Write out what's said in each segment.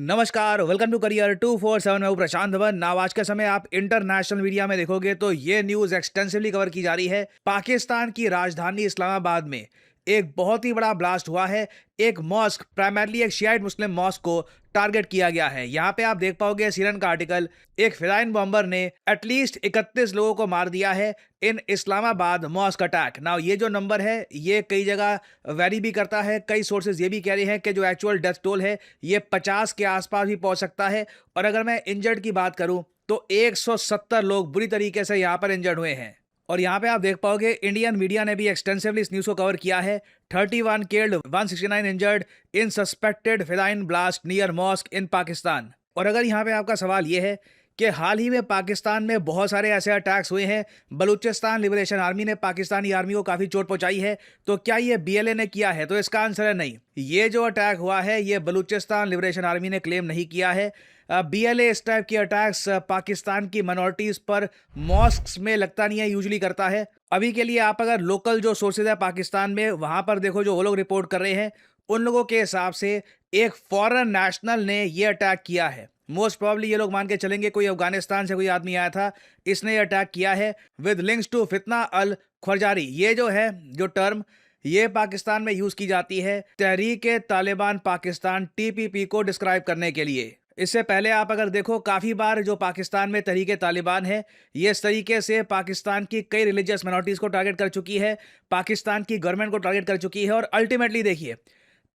नमस्कार, welcome to career 247। मैं हूं प्रशांत धवन। नाउ आज के समय आप इंटरनेशनल मीडिया में देखोगे तो ये न्यूज एक्सटेंसिवली कवर की जा रही है। पाकिस्तान की राजधानी इस्लामाबाद में एक बहुत ही बड़ा ब्लास्ट हुआ है। एक मॉस्क, प्राइमरली एक शियाइट मुस्लिम मॉस्क को टारगेट किया गया है। यहाँ पे आप देख पाओगे सीएनएन का आर्टिकल, एक फिलाइन बॉम्बर ने एटलीस्ट 31 लोगों को मार दिया है इन इस्लामाबाद मॉस्क अटैक। नाउ ये जो नंबर है ये कई जगह वेरी भी करता है। कई सोर्सेज ये भी कह रहे हैं कि जो एक्चुअल डेथ टोल है ये 50 के आसपास भी पहुंच सकता है। और अगर मैं इंजर्ड की बात करूं तो 170 लोग बुरी तरीके से यहाँ पर इंजर्ड हुए हैं। और यहाँ पे आप देख पाओगे इंडियन मीडिया ने भी एक्सटेंसिवली इस न्यूज को कवर किया है। 31 killed, 169 injured in suspected feline blast near mosque in Pakistan. और अगर यहाँ पे आपका सवाल ये है कि हाल ही में पाकिस्तान में बहुत सारे ऐसे अटैक्स हुए हैं, बलूचिस्तान लिबरेशन आर्मी ने पाकिस्तानी आर्मी को काफी चोट पहुंचाई है, तो क्या ये बीएलए ने किया है? तो इसका आंसर है नहीं। ये जो अटैक हुआ है ये बलूचिस्तान लिबरेशन आर्मी ने क्लेम नहीं किया है। बीएलए इस टाइप की अटैक्स पाकिस्तान की माइनॉरिटीज पर मॉस्क्स में लगता नहीं है यूजुअली करता है। अभी के लिए आप अगर लोकल जो सोर्सेज है पाकिस्तान में वहां पर देखो, जो वो लोग रिपोर्ट कर रहे हैं उन लोगों के हिसाब से एक फॉरेन नेशनल ने ये अटैक किया है। मोस्ट प्रॉब्ली ये लोग मान के चलेंगे कोई अफगानिस्तान से कोई आदमी आया था, इसने ये अटैक किया है विद लिंक्स टू फितना अल ख्वाजारी। ये जो है जो टर्म ये पाकिस्तान में यूज की जाती है तहरीक तालिबान पाकिस्तान टीपीपी को डिस्क्राइब करने के लिए। इससे पहले आप अगर देखो काफी बार जो पाकिस्तान में तहरीक तालिबान है ये इस तरीके से पाकिस्तान की कई रिलीजियस माइनॉरिटीज को टारगेट कर चुकी है, पाकिस्तान की गवर्नमेंट को टारगेट कर चुकी है। और अल्टीमेटली देखिए,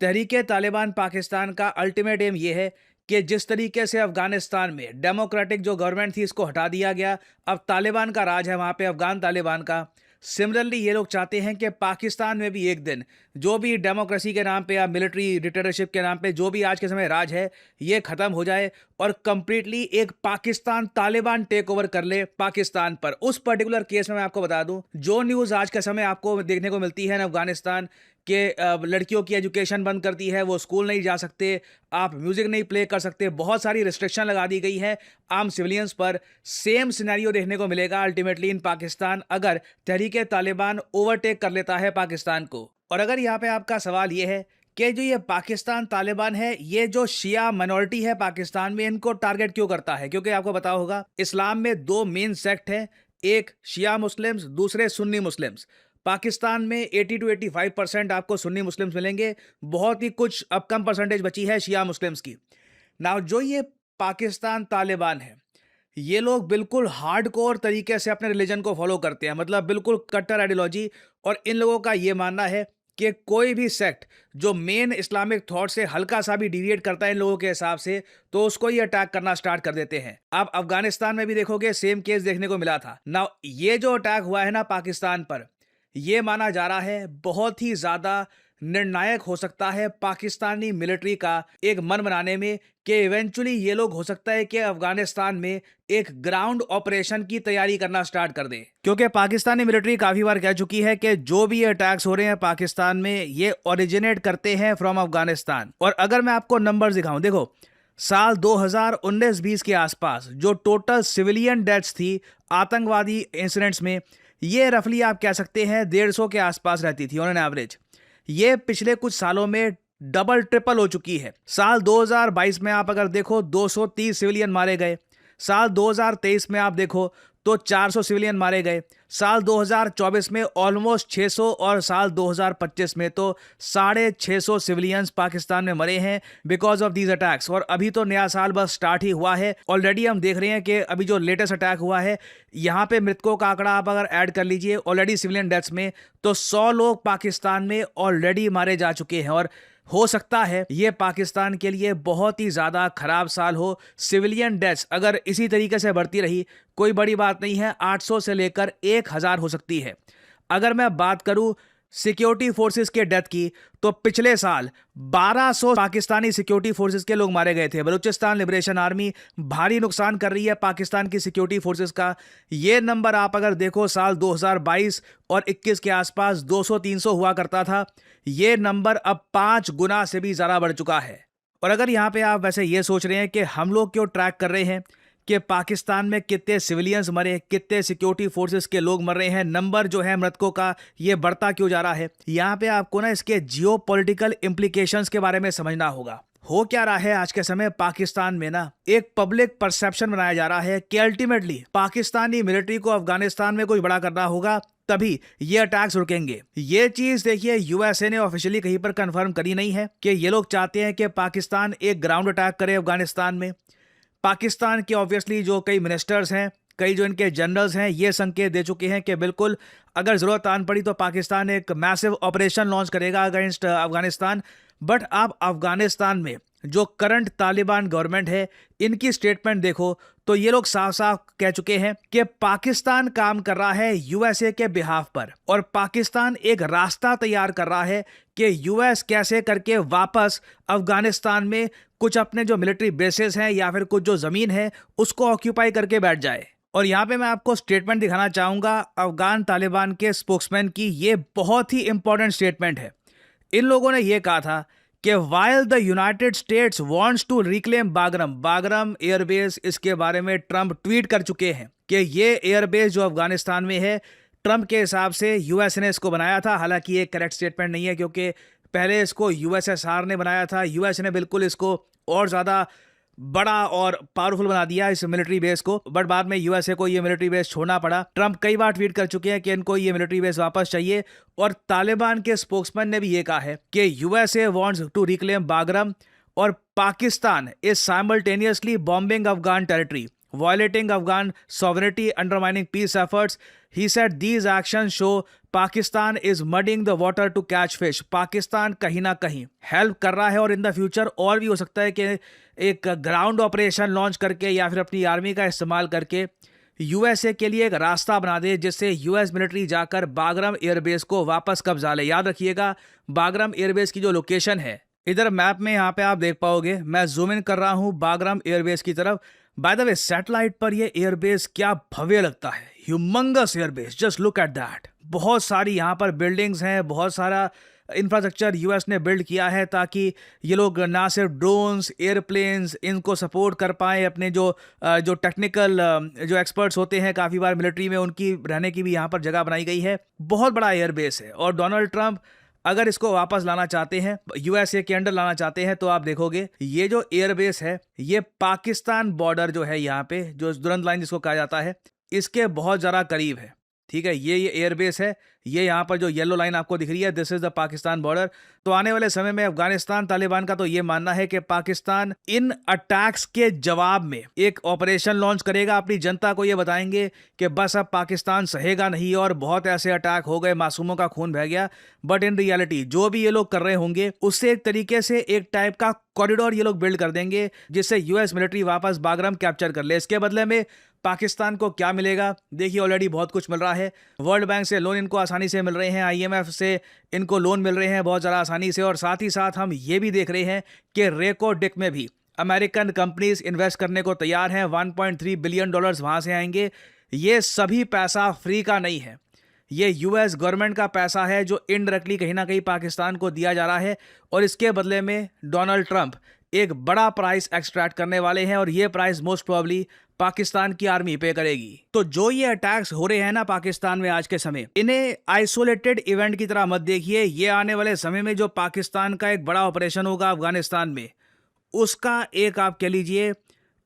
तहरीक तालिबान पाकिस्तान का अल्टीमेट एम ये है कि जिस तरीके से अफगानिस्तान में डेमोक्रेटिक जो गवर्नमेंट थी इसको हटा दिया गया, अब तालिबान का राज है वहां पे, अफगान तालिबान का। सिमिलरली ये लोग चाहते हैं कि पाकिस्तान में भी एक दिन जो भी डेमोक्रेसी के नाम पे या मिलिट्री डिक्टेटरशिप के नाम पे जो भी आज के समय राज है ये खत्म हो जाए और कंप्लीटली एक पाकिस्तान तालिबान टेक ओवर कर ले पाकिस्तान पर। उस पर्टिकुलर केस में मैं आपको बता दूं, जो न्यूज़ आज के समय आपको देखने को मिलती है ना, अफगानिस्तान के लड़कियों की एजुकेशन बंद कर दी है, वो स्कूल नहीं जा सकते, आप म्यूजिक नहीं प्ले कर सकते, बहुत सारी रिस्ट्रिक्शन लगा दी गई है आम सिविलियंस पर। सेम सिनेरियो देखने को मिलेगा अल्टीमेटली इन पाकिस्तान अगर तहरीक तालिबान ओवरटेक कर लेता है पाकिस्तान को। और अगर यहाँ पे आपका सवाल ये है कि जो ये पाकिस्तान तालिबान है ये जो शिया माइनॉरिटी है पाकिस्तान में इनको टारगेट क्यों करता है? क्योंकि आपको पता होगा इस्लाम में दो मेन सेक्ट हैं, एक शिया मुस्लिम्स, दूसरे सुन्नी मुस्लिम्स। पाकिस्तान में 80 to 85% आपको सुन्नी मुस्लिम्स मिलेंगे, बहुत ही कुछ अब कम परसेंटेज बची है शिया मुस्लिम्स की। नाउ जो ये पाकिस्तान तालिबान है ये लोग बिल्कुल हार्डकोर तरीके से अपने रिलीजन को फॉलो करते हैं, मतलब बिल्कुल कट्टर आइडियोलॉजी। और इन लोगों का ये मानना है कि कोई भी सेक्ट जो मेन इस्लामिक थॉट से हल्का सा भी डिविएट करता है इन लोगों के हिसाब से तो उसको ये अटैक करना स्टार्ट कर देते हैं। आप अफगानिस्तान में भी देखोगे सेम केस देखने को मिला था। नाउ ये जो अटैक हुआ है ना पाकिस्तान पर, ये माना जा रहा है बहुत ही ज्यादा निर्णायक हो सकता है पाकिस्तानी मिलिट्री का एक मन बनाने में कि इवेंचुअली ये लोग हो सकता है कि अफगानिस्तान में एक ग्राउंड ऑपरेशन की तैयारी करना स्टार्ट कर दें। क्योंकि पाकिस्तानी मिलिट्री काफी बार कह चुकी है कि जो भी अटैक्स हो रहे हैं पाकिस्तान में ये ओरिजिनेट करते हैं फ्रॉम अफगानिस्तान। और अगर मैं आपको नंबर्स दिखाऊं, देखो साल 2019-20 के आसपास जो टोटल सिविलियन डेथ्स थी आतंकवादी इंसिडेंट्स में, ये रफली आप कह सकते हैं 150 के आसपास रहती थी ऑन एन एवरेज। ये पिछले कुछ सालों में डबल ट्रिपल हो चुकी है। साल 2022 में आप अगर देखो 230 सिविलियन मारे गए, साल 2023 में आप देखो तो 400 सिविलियन मारे गए, साल 2024 में ऑलमोस्ट 600 और साल 2025 में तो 650 सिविलियंस पाकिस्तान में मरे हैं बिकॉज ऑफ दीज अटैक्स। और अभी तो नया साल बस स्टार्ट ही हुआ है। ऑलरेडी हम देख रहे हैं कि अभी जो लेटेस्ट अटैक हुआ है यहाँ पे मृतकों का आंकड़ा आप अगर ऐड कर लीजिए ऑलरेडी सिविलियन डेथ्स में तो 100 लोग पाकिस्तान में ऑलरेडी मारे जा चुके हैं। और हो सकता है ये पाकिस्तान के लिए बहुत ही ज़्यादा खराब साल हो। सिविलियन डेथ्स अगर इसी तरीके से बढ़ती रही कोई बड़ी बात नहीं है, 800 से लेकर 1000 हो सकती है। अगर मैं बात करूं सिक्योरिटी फोर्सेस के डेथ की तो पिछले साल 1200 पाकिस्तानी सिक्योरिटी फोर्सेस के लोग मारे गए थे। बलूचिस्तान लिबरेशन आर्मी भारी नुकसान कर रही है पाकिस्तान की सिक्योरिटी फोर्सेस का। ये नंबर आप अगर देखो साल 2022 और 21 के आसपास 200-300 हुआ करता था, ये नंबर अब 5 गुना से भी ज़्यादा बढ़ चुका है। और अगर यहाँ पे आप वैसे ये सोच रहे हैं कि हम लोग क्यों ट्रैक कर रहे हैं कि पाकिस्तान में कितने सिविलियंस मरे, कितने सिक्योरिटी फोर्सेस के लोग मर रहे हैं, नंबर जो है मृतकों का ये बढ़ता क्यों जा रहा है, यहाँ पे आपको ना इसके जियोपॉलिटिकल इम्प्लीकेशंस के बारे में समझना होगा। हो क्या रहा है आज के समय पाकिस्तान में ना, एक पब्लिक परसेप्शन बनाया जा रहा है कि अल्टीमेटली पाकिस्तानी मिलिट्री को अफगानिस्तान में कुछ बड़ा करना होगा, तभी ये अटैक्स रुकेंगे। ये चीज देखिए यूएसए ने ऑफिशियली कहीं पर कंफर्म करी नहीं है कि ये लोग चाहते हैं कि पाकिस्तान एक ग्राउंड अटैक करे अफगानिस्तान में। पाकिस्तान के ऑब्वियसली जो कई मिनिस्टर्स हैं, कई जो इनके जनरल्स हैं, ये संकेत दे चुके हैं कि बिल्कुल अगर जरूरत आन पड़ी तो पाकिस्तान एक मैसिव ऑपरेशन लॉन्च करेगा अगेंस्ट अफगानिस्तान। बट आप अफगानिस्तान में जो करंट तालिबान गवर्नमेंट है, इनकी स्टेटमेंट देखो तो ये लोग साफ साफ कह चुके हैं कि पाकिस्तान काम कर रहा है यूएसए के बिहाफ पर, और पाकिस्तान एक रास्ता तैयार कर रहा है कि यूएस कैसे करके वापस अफगानिस्तान में कुछ अपने जो मिलिट्री बेसेस हैं या फिर कुछ जो जमीन है उसको ऑक्यूपाई करके बैठ जाए। और यहाँ पे मैं आपको स्टेटमेंट दिखाना चाहूंगा अफगान तालिबान के स्पोक्समैन की। ये बहुत ही इंपॉर्टेंट स्टेटमेंट है। इन लोगों ने यह कहा था कि while the United States wants to reclaim Bagram airbase, इसके बारे में ट्रंप ट्वीट कर चुके हैं कि ये एयरबेस जो अफगानिस्तान में है, ट्रंप के हिसाब से यूएस ने इसको बनाया था। हालांकि ये करेक्ट स्टेटमेंट नहीं है क्योंकि पहले इसको यूएसएसआर ने बनाया था। यूएस ने बिल्कुल इसको और ज़्यादा बड़ा और पावरफुल बना दिया इस मिलिट्री बेस को, बट बाद में यूएसए को ये मिलिट्री बेस छोड़ना पड़ा। ट्रंप कई बार ट्वीट कर चुके हैं कि इनको ये मिलिट्री बेस वापस चाहिए, और तालिबान के स्पोक्समैन ने भी ये कहा है कि यूएसए वांट्स टू रिक्लेम बागरम, और Pakistan is simultaneously bombing Afghan territory, violating Afghan sovereignty, undermining peace efforts. He said these actions show Pakistan is muddying the water to catch fish. Pakistan कहीं ना कहीं हेल्प कर रहा है, और इन द फ्यूचर और भी हो सकता है कि एक ग्राउंड ऑपरेशन लॉन्च करके या फिर अपनी आर्मी का इस्तेमाल करके यूएसए के लिए एक रास्ता बना दे जिससे यूएस मिलिट्री जाकर बागरम एयरबेस को वापस कब्जा ले। याद रखिएगा बागरम एयरबेस की जो लोकेशन है, इधर मैप में यहाँ पे आप देख पाओगे, मैं जूम इन कर रहा हूँ बागरम एयरबेस की तरफ। बाय द वे सैटेलाइट पर ये एयरबेस क्या भव्य लगता है, humongous airbase, just look at that. बहुत सारी यहाँ पर बिल्डिंग्स हैं, बहुत सारा इंफ्रास्ट्रक्चर यूएस ने बिल्ड किया है ताकि ये लोग ना सिर्फ ड्रोन्स, एयरप्लेन्स, इनको सपोर्ट कर पाएँ। अपने जो टेक्निकल जो एक्सपर्ट्स होते हैं काफ़ी बार मिलिट्री में, उनकी रहने की भी यहाँ पर जगह बनाई गई है। बहुत बड़ा एयरबेस है, और डोनाल्ड ट्रंप अगर इसको वापस लाना चाहते हैं, यूएसए के अंडर लाना चाहते हैं, तो आप देखोगे ये जो एयरबेस है ये पाकिस्तान बॉर्डर जो है यहाँ पे, जो दुरंत लाइन जिसको कहा जाता है, इसके बहुत ज़रा करीब है। ठीक है, ये एयरबेस है। ये यहाँ पर जो येलो लाइन आपको दिख रही है, this is the Pakistan border. तो आने वाले समय में अफगानिस्तान तालिबान का तो ये मानना है कि पाकिस्तान इन अटैक्स के जवाब में एक ऑपरेशन लॉन्च करेगा। अपनी जनता को ये बताएंगे कि बस अब पाकिस्तान सहेगा नहीं, और बहुत ऐसे अटैक हो गए, मासूमों का खून बह गया। बट इन रियलिटी जो भी ये लोग कर रहे होंगे उससे एक तरीके से एक टाइप का कॉरिडोर ये लोग बिल्ड कर देंगे जिससे यूएस मिलिट्री वापस बागरम कैप्चर कर ले। इसके बदले में पाकिस्तान को क्या मिलेगा? देखिए ऑलरेडी बहुत कुछ मिल रहा है। वर्ल्ड बैंक से लोन इनको आसानी से मिल रहे हैं, आईएमएफ से इनको लोन मिल रहे हैं बहुत ज़्यादा आसानी से, और साथ ही साथ हम ये भी देख रहे हैं कि रेको डिक में भी अमेरिकन कंपनीज इन्वेस्ट करने को तैयार हैं। 1.3 बिलियन डॉलर्स वहाँ से आएंगे। ये सभी पैसा फ्री का नहीं है, ये यूएस गवर्नमेंट का पैसा है जो इनडायरेक्टली कहीं ना कहीं पाकिस्तान को दिया जा रहा है, और इसके बदले में डोनाल्ड ट्रंप एक बड़ा प्राइस एक्सट्रैक्ट करने वाले हैं, और ये प्राइस मोस्ट प्रोबेबली पाकिस्तान की आर्मी पे करेगी। तो जो ये अटैक्स हो रहे हैं ना पाकिस्तान में आज के समय, इन्हें आइसोलेटेड इवेंट की तरह मत देखिए। ये आने वाले समय में जो पाकिस्तान का एक बड़ा ऑपरेशन होगा अफगानिस्तान में, उसका एक आप कह लीजिए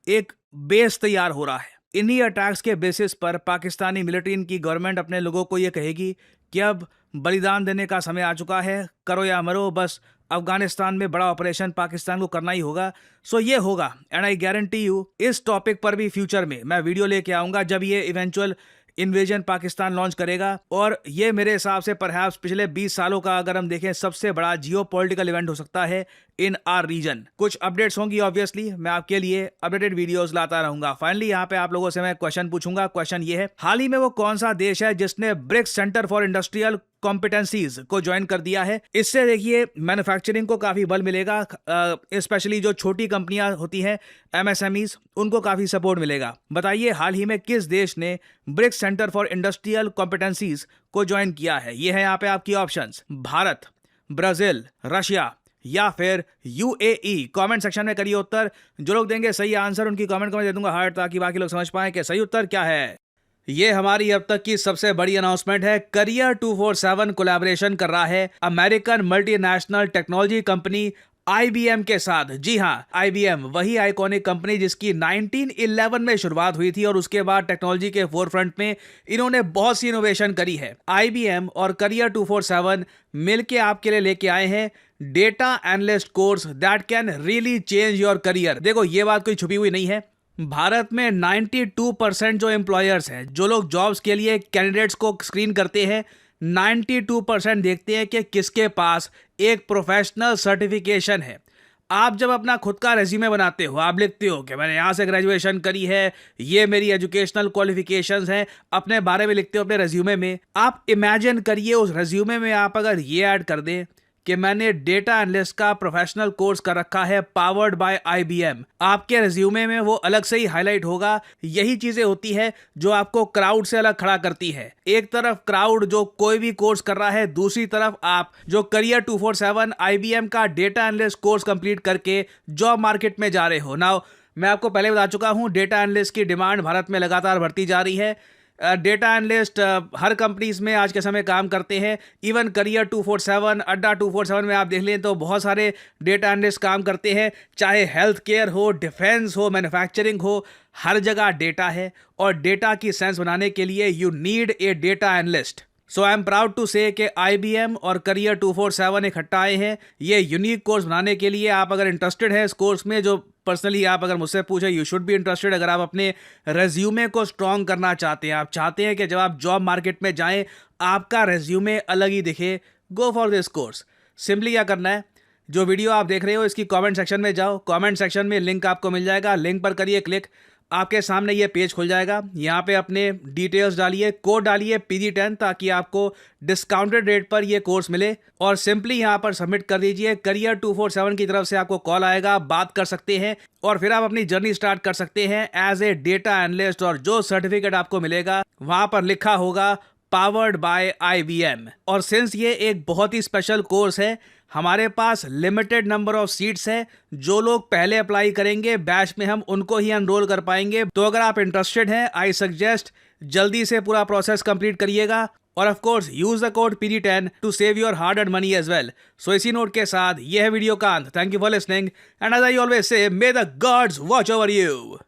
एक बेस तैयार हो रहा है। इन्हीं अटैक्स के बेसिस पर पाकिस्तानी मिलिट्री, इनकी गवर्नमेंट अपने लोगों को ये कहेगी कि अब बलिदान देने का समय आ चुका है, करो या मरो, बस अफगानिस्तान में बड़ा ऑपरेशन पाकिस्तान को करना ही होगा। सो ये होगा, एंड आई गारंटी यू इस टॉपिक पर भी फ्यूचर में मैं वीडियो लेके आऊंगा जब ये इवेंचुअल इन्वेजन पाकिस्तान लॉन्च करेगा। और ये मेरे हिसाब से परहैप्स पिछले 20 सालों का अगर हम देखें सबसे बड़ा जियोपॉलिटिकल इवेंट हो सकता है इन आर रीजन। कुछ अपडेट्स होंगी ऑब्वियसली, मैं आपके लिए अपडेटेड वीडियोस लाता रहूंगा। फाइनली यहाँ पे आप लोगों से मैं क्वेश्चन पूछूंगा। क्वेश्चन ये है, हाल ही में वो कौन सा देश है जिसने BRICS centre for industrial competencies को ज्वाइन कर दिया है? इससे देखिए मैन्युफैक्चरिंग को काफी बल मिलेगा, स्पेशली जो छोटी कंपनियां होती हैं एमएसएमईज, उनको काफी सपोर्ट मिलेगा। बताइए हाल ही में किस देश ने BRICS centre for industrial competencies को ज्वाइन किया है? ये है यहाँ पे आपकी ऑप्शंस, भारत, ब्राजील, रशिया या फिर यूएई। कमेंट सेक्शन में करिए उत्तर। जो लोग देंगे सही आंसर उनकी कमेंट को मैं दे दूंगा हार्ट, ताकि बाकी लोग समझ पाएं कि सही उत्तर क्या है। ये हमारी अब तक की सबसे बड़ी अनाउंसमेंट है। करियर 247 कोलैबोरेशन कर रहा है American multinational technology company IBM के साथ। जी हाँ, IBM वही आइकॉनिक कंपनी जिसकी 1911 में शुरुआत हुई थी और उसके बाद टेक्नोलॉजी के फोरफ्रंट में इन्होंने बहुत सी इनोवेशन करी है। IBM और करियर 247 मिलके आपके लिए लेके आए हैं data analyst course that can really change your career. देखो, ये बात कोई छुपी हुई नहीं है। भारत में 92% जो एम्प्लॉयर्स हैं, जो लोग जॉब्स के लिए कैंडिडेट्स को स्क्रीन करते हैं, 92% देखते हैं कि किसके पास एक प्रोफेशनल सर्टिफिकेशन है। आप जब अपना खुद का रेज्यूमे बनाते हो, आप लिखते हो कि मैंने यहाँ से ग्रेजुएशन करी है, ये मेरी एजुकेशनल क्वालिफिकेशंस हैं, अपने बारे में लिखते हो अपने रेज्यूमे में। आप इमेजिन करिए उस रेज्यूमे में आप अगर ये ऐड कर दें कि मैंने डेटा एनालिस्ट का प्रोफेशनल कोर्स कर रखा है पावर्ड बाय IBM। आपके रिज्यूमे में वो अलग से ही हाईलाइट होगा। यही चीजें होती है जो आपको क्राउड से अलग खड़ा करती है। एक तरफ क्राउड जो कोई भी कोर्स कर रहा है, दूसरी तरफ आप जो करियर 247 IBM का डेटा एनालिस्ट कोर्स कंप्लीट करके जॉब मार्केट में जा रहे हो। नाउ मैं आपको पहले बता चुका हूं, डेटा एनालिस्ट की डिमांड भारत में लगातार बढ़ती जा रही है। डेटा एनालिस्ट हर कंपनीज में आज के समय काम करते हैं। इवन करियर 247, अड्डा 247 में आप देख लें तो बहुत सारे डेटा एनालिस्ट काम करते हैं। चाहे हेल्थ केयर हो, डिफेंस हो, मैन्युफैक्चरिंग हो, हर जगह डेटा है और डेटा की सेंस बनाने के लिए you need a data analyst. So I am proud to say कि IBM और करियर 247 इकट्ठा आए हैं ये यूनिक कोर्स बनाने के लिए। आप अगर इंटरेस्टेड है इस कोर्स में, जो पर्सनली आप अगर मुझसे पूछे, यू शुड बी इंटरेस्टेड। अगर आप अपने रेज्यूमे को स्ट्रॉन्ग करना चाहते हैं, आप चाहते हैं कि जब आप जॉब मार्केट में जाएं आपका रेज्यूमे अलग ही दिखे, go for this course. Simply क्या करना है, जो वीडियो आप देख रहे हो इसकी कमेंट सेक्शन में जाओ, कमेंट सेक्शन में लिंक आपको मिल जाएगा, लिंक पर करिए क्लिक, आपके सामने ये पेज खुल जाएगा। यहाँ पे अपने डिटेल्स डालिए, कोड डालिए PG10 ताकि आपको डिस्काउंटेड रेट पर ये कोर्स मिले और सिंपली यहाँ पर सबमिट कर दीजिए। करियर 247 की तरफ से आपको कॉल आएगा, बात कर सकते हैं और फिर आप अपनी जर्नी स्टार्ट कर सकते हैं एज ए डेटा एनालिस्ट। और जो सर्टिफिकेट आपको मिलेगा वहाँ पर लिखा होगा पावर्ड बाय IBM। और सिंस ये एक बहुत ही स्पेशल कोर्स है, हमारे पास लिमिटेड नंबर ऑफ सीट्स है। जो लोग पहले अप्लाई करेंगे बैच में हम उनको ही एनरोल कर पाएंगे। तो अगर आप इंटरेस्टेड हैं, आई सजेस्ट जल्दी से पूरा प्रोसेस कंप्लीट करिएगा और of course use the code PG10 to save your hard earned money as well. So इसी नोट के साथ ये है वीडियो का अंत। Thank you for listening and as I always say, may the gods watch over you.